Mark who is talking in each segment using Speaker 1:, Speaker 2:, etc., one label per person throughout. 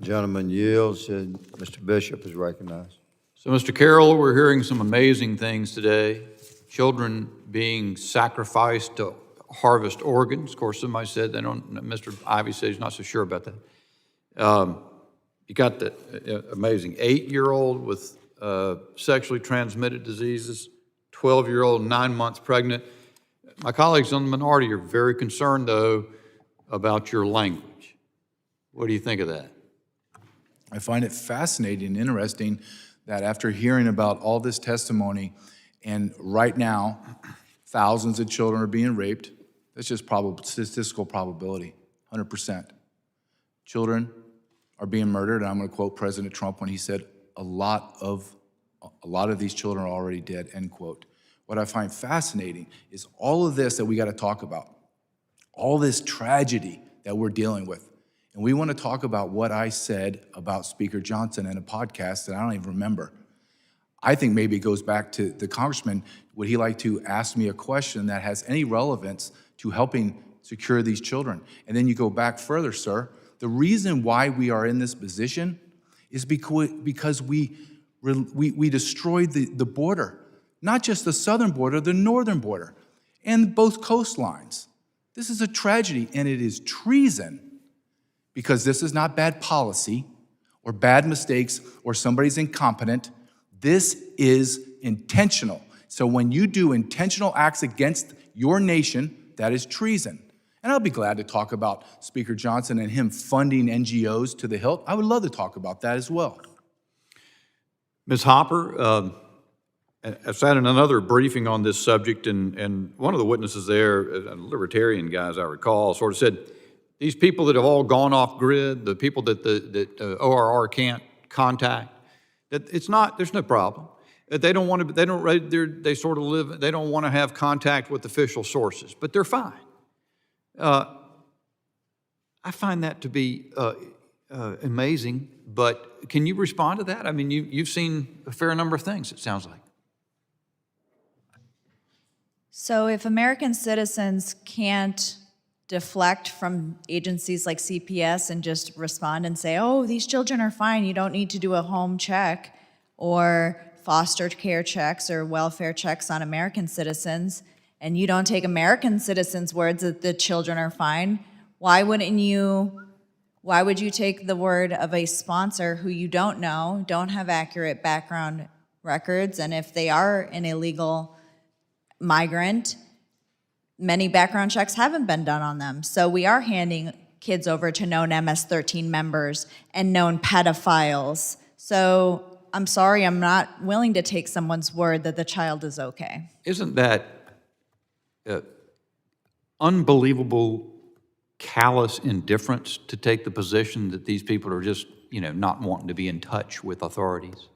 Speaker 1: Gentleman yields, and Mr. Bishop is recognized.
Speaker 2: So, Mr. Carroll, we're hearing some amazing things today. Children being sacrificed to harvest organs. Of course, somebody said they don't, Mr. Ivey said he's not so sure about that. You got the amazing 8-year-old with sexually transmitted diseases, 12-year-old, 9 months pregnant. My colleagues on the minority are very concerned, though, about your language. What do you think of that?
Speaker 3: I find it fascinating and interesting that after hearing about all this testimony, and right now, thousands of children are being raped, that's just statistical probability, 100%. Children are being murdered, and I'm going to quote President Trump when he said, a lot of these children are already dead, end quote. What I find fascinating is all of this that we got to talk about, all this tragedy that we're dealing with. And we want to talk about what I said about Speaker Johnson in a podcast that I don't even remember. I think maybe it goes back to the congressman. Would he like to ask me a question that has any relevance to helping secure these children? And then you go back further, sir. The reason why we are in this position is because we destroyed the border, not just the southern border, the northern border, and both coastlines. This is a tragedy, and it is treason, because this is not bad policy or bad mistakes or somebody's incompetent. This is intentional. So when you do intentional acts against your nation, that is treason. And I'll be glad to talk about Speaker Johnson and him funding NGOs to the hilt. I would love to talk about that as well.
Speaker 2: Ms. Hopper, I sat in another briefing on this subject, and one of the witnesses there, a libertarian guy, as I recall, sort of said, these people that have all gone off grid, the people that ORR can't contact, that it's not, there's no problem. They don't want to, they sort of live, they don't want to have contact with official sources, but they're fine. I find that to be amazing, but can you respond to that? I mean, you've seen a fair number of things, it sounds like.
Speaker 4: So if American citizens can't deflect from agencies like CPS and just respond and say, oh, these children are fine, you don't need to do a home check or foster care checks or welfare checks on American citizens, and you don't take American citizens' words that the children are fine, why would you take the word of a sponsor who you don't know, don't have accurate background records, and if they are an illegal migrant, many background checks haven't been done on them. So we are handing kids over to known MS-13 members and known pedophiles. So I'm sorry, I'm not willing to take someone's word that the child is okay.
Speaker 2: Isn't that unbelievable callous indifference to take the position that these people are just, not wanting to be in touch with authorities?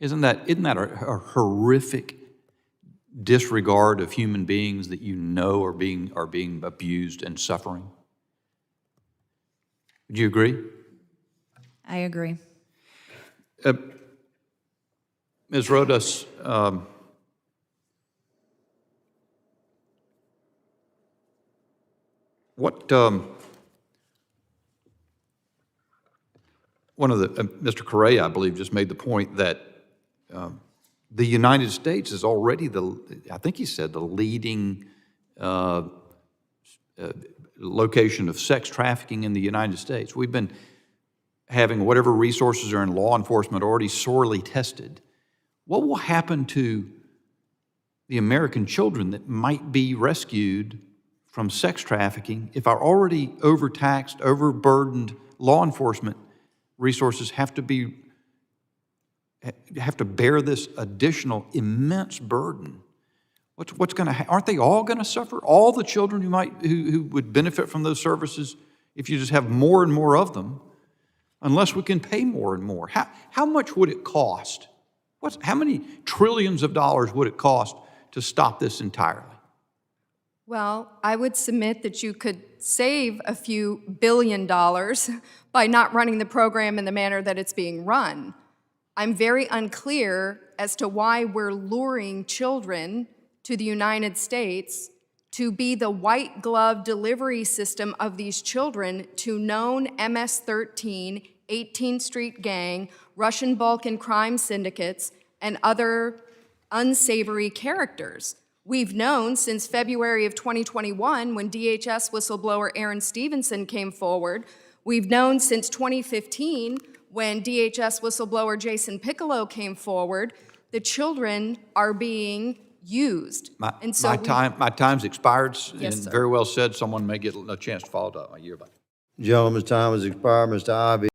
Speaker 2: Isn't that a horrific disregard of human beings that are being abused and suffering? Would you agree?
Speaker 4: I agree.
Speaker 2: Ms. Rodas, Mr. Correa, I believe, just made the point that the United States is already I think he said, the leading location of sex trafficking in the United States. We've been having whatever resources are in law enforcement already sorely tested. What will happen to the American children that might be rescued from sex trafficking if our already overtaxed, overburdened law enforcement resources have to bear this additional immense burden? What's going to aren't they all going to suffer? All the children who would benefit from those services if you just have more and more of them, unless we can pay more and more. How much would it cost? How many trillions of dollars would it cost to stop this entirely?
Speaker 5: Well, I would submit that you could save a few $billion by not running the program in the manner that it's being run. I'm very unclear as to why we're luring children to the United States to be the white glove delivery system of these children to known MS-13, 18th Street Gang, Russian Balkan crime syndicates, and other unsavory characters. We've known since February of 2021 when DHS whistleblower Aaron Stevenson came forward. We've known since 2015 when DHS whistleblower Jason Piccolo came forward. The children are being used.
Speaker 2: My
Speaker 5: we-
Speaker 2: time's expired,
Speaker 5: Yes,
Speaker 2: and
Speaker 5: sir.
Speaker 2: very well said. Someone may get a chance to follow up. I yield back.
Speaker 1: Gentleman's time has expired. Mr. Ivy.